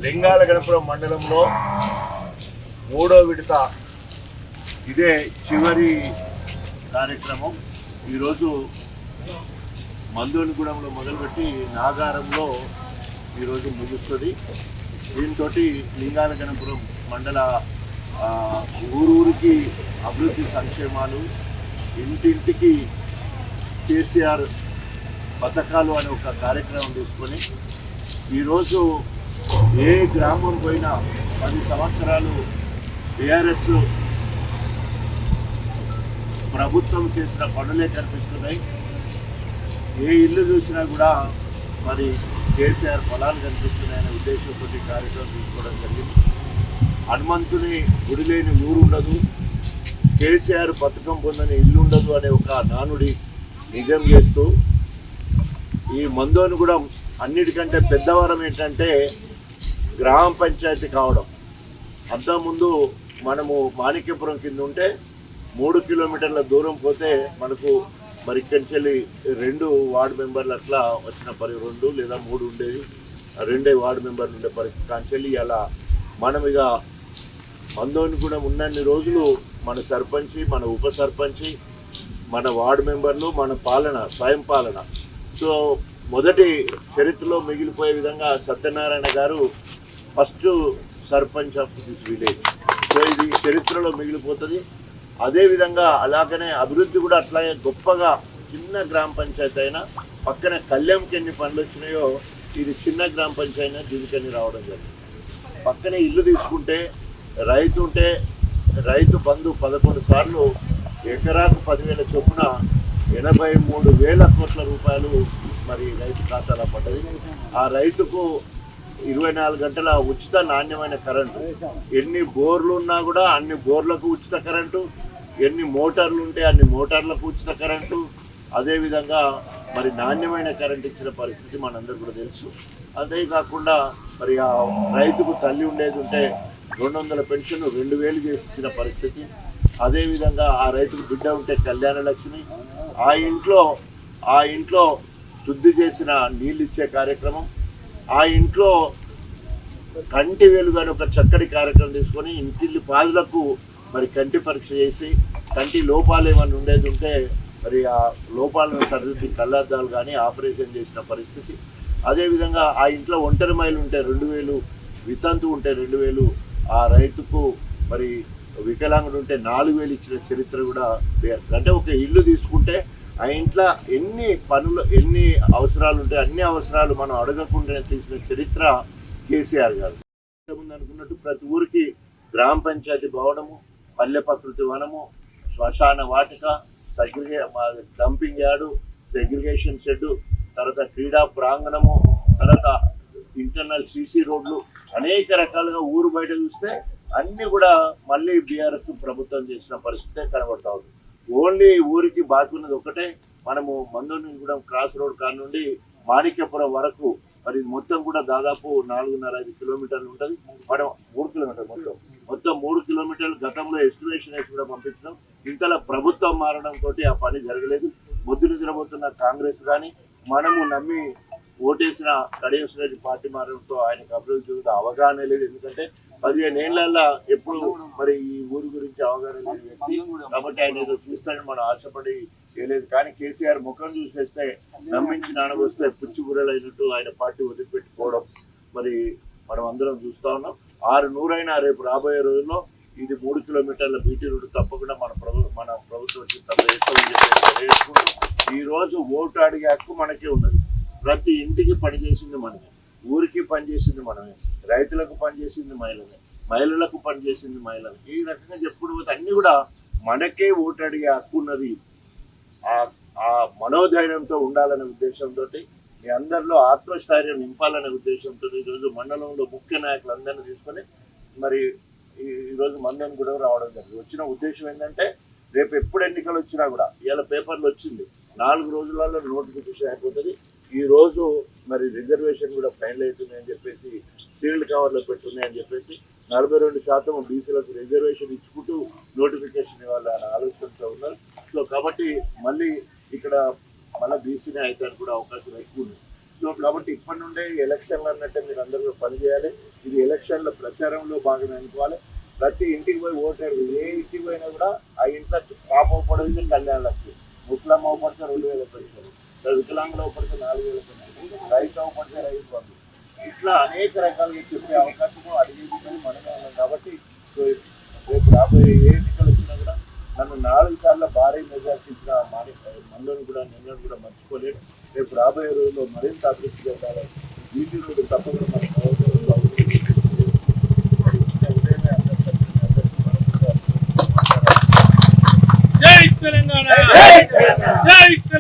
లింగాల గణపురం మండలంలో మూడో విడత ఇదే చివరి కార్యక్రమం. ఈరోజు మందోనిగూడెంలో మొదలుపెట్టి నాగారంలో ఈరోజు ముగుస్తుంది. దీంతో లింగాల గణపురం మండల ఊరూరికి అభివృద్ధి సంక్షేమాలు, ఇంటింటికి కేసీఆర్ పథకాలు అనే ఒక కార్యక్రమం తీసుకొని ఈరోజు ఏ గ్రామం పోయినా 10 సంవత్సరాలు టీఆర్ఎస్ ప్రభుత్వం చేసిన పనులే కనిపిస్తున్నాయి. ఏ ఇల్లు చూసినా కూడా మరి కేసీఆర్ పొలాలు కనిపిస్తున్నాయనే ఉద్దేశంతో కార్యక్రమం తీసుకోవడం జరిగింది. హనుమంతుని గుడి లేని ఊరు ఉండదు, కేసీఆర్ పథకం పొందని ఇల్లు ఉండదు అనే ఒక నానుడి నిజం చేస్తూ ఈ మందోనిగూడెం అన్నిటికంటే పెద్దవరం ఏంటంటే గ్రామ పంచాయతీ కావడం. అంతకుముందు మనము మాణిక్యపురం కింద ఉంటే 3 కిలోమీటర్ల దూరం పోతే మనకు మరి ఇక్కడి నుంచి 2 వార్డు మెంబర్లు అట్లా వచ్చిన 2 లేదా 3 ఉండేది. 2 వార్డు మెంబర్లు ఉండే పరిస్థితి కాంచెల్లి అలా మనం ఇక మందోనిగూడెం ఉన్నన్ని రోజులు మన సర్పంచి, మన ఉప సర్పంచి, మన వార్డు మెంబర్లు, మన పాలన, స్వయం పాలన. సో మొదటి చరిత్రలో మిగిలిపోయే విధంగా సత్యనారాయణ గారు first sarpanch of this village. So ఇది చరిత్రలో మిగిలిపోతుంది. అదేవిధంగా అలాగనే అభివృద్ధి కూడా అట్లాగే గొప్పగా చిన్న గ్రామ పంచాయతీ అయినా పక్కన కళ్యాణ్కి ఎన్ని పనులు వచ్చినాయో ఇది చిన్న గ్రామ పంచాయతీ అయినా దీనికని రావడం జరిగింది. పక్కనే ఇల్లు తీసుకుంటే రైతు బంధు 11 సార్లు ఎకరాకు 10,000 చొప్పున 83,000 కోట్ల రూపాయలు మరి రైతు ఖాతాలో పడ్డది. ఆ రైతుకు 24 గంటల ఉచిత నాణ్యమైన కరెంటు, ఎన్ని బోర్లు ఉన్నా కూడా అన్ని బోర్లకు ఉచిత కరెంటు, ఎన్ని మోటార్లు ఉంటే అన్ని మోటార్లకు ఉచిత కరెంటు, అదేవిధంగా మరి నాణ్యమైన కరెంట్ ఇచ్చిన పరిస్థితి మనందరూ కూడా తెలుసు. అంతేకాకుండా మరి ఆ రైతుకు తల్లి ఉండేది ఉంటే 200 పెన్షన్ 2,000 చేసి ఇచ్చిన పరిస్థితి. అదేవిధంగా ఆ రైతుకు బిడ్డ ఉంటే కళ్యాణ లక్ష్మి, ఆ ఇంట్లో శుద్ధి చేసిన నీళ్ళు ఇచ్చే కార్యక్రమం, ఆ ఇంట్లో కంటి వెలుగు అని ఒక చక్కటి కార్యక్రమం తీసుకొని ఇంటిల్లి పాదులకు మరి కంటి పరీక్ష చేసి కంటి లోపాలు ఏమైనా ఉండేది ఉంటే మరి ఆ లోపాలను సరిదిద్ది కళ్ళద్దాలు కానీ ఆపరేషన్ చేసిన పరిస్థితి. అదేవిధంగా ఆ ఇంట్లో ఒంటరి మహిళలు ఉంటే 2,000, వితంతు ఉంటే 2,000, ఆ రైతుకు మరి వికలాంగుడు ఉంటే 4,000 ఇచ్చిన చరిత్ర కూడా అంటే ఒక ఇల్లు తీసుకుంటే ఆ ఇంట్లో ఎన్ని పనులు, ఎన్ని అవసరాలు ఉంటే అన్ని అవసరాలు మనం అడగకుండానే తీసిన చరిత్ర కేసీఆర్ గారు. ముందు అనుకున్నట్టు ప్రతి ఊరికి గ్రామ పంచాయతీ భవనము, పల్లె ప్రకృతి వనము, శ్మశాన వాటిక, డంపింగ్ యార్డు, సెగ్రిగేషన్ షెడ్డు, తర్వాత క్రీడా ప్రాంగణము, తర్వాత ఇంటర్నల్ సీసీ రోడ్లు, అనేక రకాలుగా ఊరు బయట చూస్తే అన్నీ కూడా మళ్ళీ బీఆర్ఎస్ ప్రభుత్వం చేసిన పరిస్థితే కనబడతా ఉంది. ఓన్లీ ఊరికి బాకీ ఉన్నది ఒకటే, మనము మందోనిగూడెం క్రాస్ రోడ్ కాడ నుండి మాణిక్యపురం వరకు మరి మొత్తం కూడా దాదాపు 4.5 కిలోమీటర్లు ఉంటుంది. మనం 3 కిలోమీటర్లు మొత్తం 3 కిలోమీటర్లు గతంలో ఎస్టిమేషన్ వేసి కూడా పంపించడం. ఇంతలా ప్రభుత్వం మారడంతో ఆ పని జరగలేదు. మొద్దు నిద్రపోతున్న కాంగ్రెస్ కానీ మనము నమ్మి ఓటేసిన కడియం రెడ్డి పార్టీ మారడంతో ఆయనకు అభివృద్ధి అవగాహన లేదు. ఎందుకంటే 15 ఏళ్ళ ఎప్పుడు మరి ఈ ఊరి గురించి అవగాహన లేని వ్యక్తి కాబట్టి ఆయన ఏదో చూస్తారని మనం ఆశపడి చేయలేదు. కానీ కేసీఆర్ ముఖం చూసేస్తే నమ్మించి నానబోస్తే పుచ్చిబుర్రలైనట్టు ఆయన పార్టీ వదిలిపెట్టుకోవడం మరి మనం అందరం చూస్తా ఉన్నాం. 600 రేపు రాబోయే రోజుల్లో ఇది 3 కిలోమీటర్ల బీటీ రోడ్డు తప్పకుండా మన ప్రభుత్వం చేసుకుంటూ ఈ రోజు ఓటు అడిగే హక్కు మనకే ఉన్నది. ప్రతి ఇంటికి పనిచేసింది మనమే, ఊరికి పనిచేసింది మనమే, రైతులకు పనిచేసింది మహిళలే, మహిళలకు పనిచేసింది మహిళలు. ఈ రకంగా చెప్పుడు పోతే అన్ని కూడా మనకే ఓటు అడిగే హక్కు ఉన్నది. ఆ మనోధైర్యంతో ఉండాలనే ఉద్దేశంతో మీ అందరిలో ఆత్మస్థైర్యం నింపాలనే ఉద్దేశంతో ఈరోజు మండలంలో ముఖ్య నాయకులందరినీ తీసుకొని మరి ఈరోజు మందోనిగూడెం రావడం జరిగింది. వచ్చిన ఉద్దేశం ఏంటంటే రేపు ఎప్పుడు ఎన్నికలు వచ్చినా కూడా ఇవాళ పేపర్లు వచ్చింది 4 రోజులలో నోటిఫికేషన్ అయిపోతుంది. ఈ రోజు మరి రిజర్వేషన్ కూడా ఫైనల్ అవుతుంది అని చెప్పేసి సీల్డ్ కవర్లో పెట్టున్నాయని చెప్పేసి 42% బీసీలకు రిజర్వేషన్ ఇచ్చుకుంటూ నోటిఫికేషన్ ఇవ్వాలనే ఆలోచనతో ఉన్నారు. సో కాబట్టి మళ్ళీ ఇక్కడ బీసీనే అయితే కూడా అవకాశం ఎక్కువ ఉంది. సో కాబట్టి ఇప్పటి నుండే ఎలక్షన్లు అన్నట్టే మీరు అందరూ పనిచేయాలి. ఇది ఎలక్షన్ల ప్రచారంలో భాగమే అనుకోవాలి. ప్రతి ఇంటికి పోయి ఓటాడు. ఏ ఇంటికి పోయినా కూడా ఆ ఇంట్లో పాప పడితే కళ్యాణ లక్ష్మి, ముస్లిం అవపడితే 2000 పెన్షన్, వికలాంగులు అవపడితే 4000 పెన్షన్, రైతు అవపడితే రైతు బంధు, ఇట్లా అనేక రకాలుగా చెప్పే అవకాశము అడిగేది మనమే ఉన్నాం. కాబట్టి సో రేపు రాబోయే ఏ ఎన్నికలు వచ్చినా కూడా నన్ను 4 సార్లు భారీ మెజార్టీ ఇచ్చిన మందుని కూడా నిన్నను కూడా మర్చిపోలేదు. రేపు రాబోయే రోజుల్లో మరింత అభివృద్ధి జరగాలి. వీటి రోడ్డు తప్పకుండా మన ప్రభుత్వంలో అభివృద్ధి జై తెలంగాణ, జై తెలంగాణ, జై తెలంగాణ.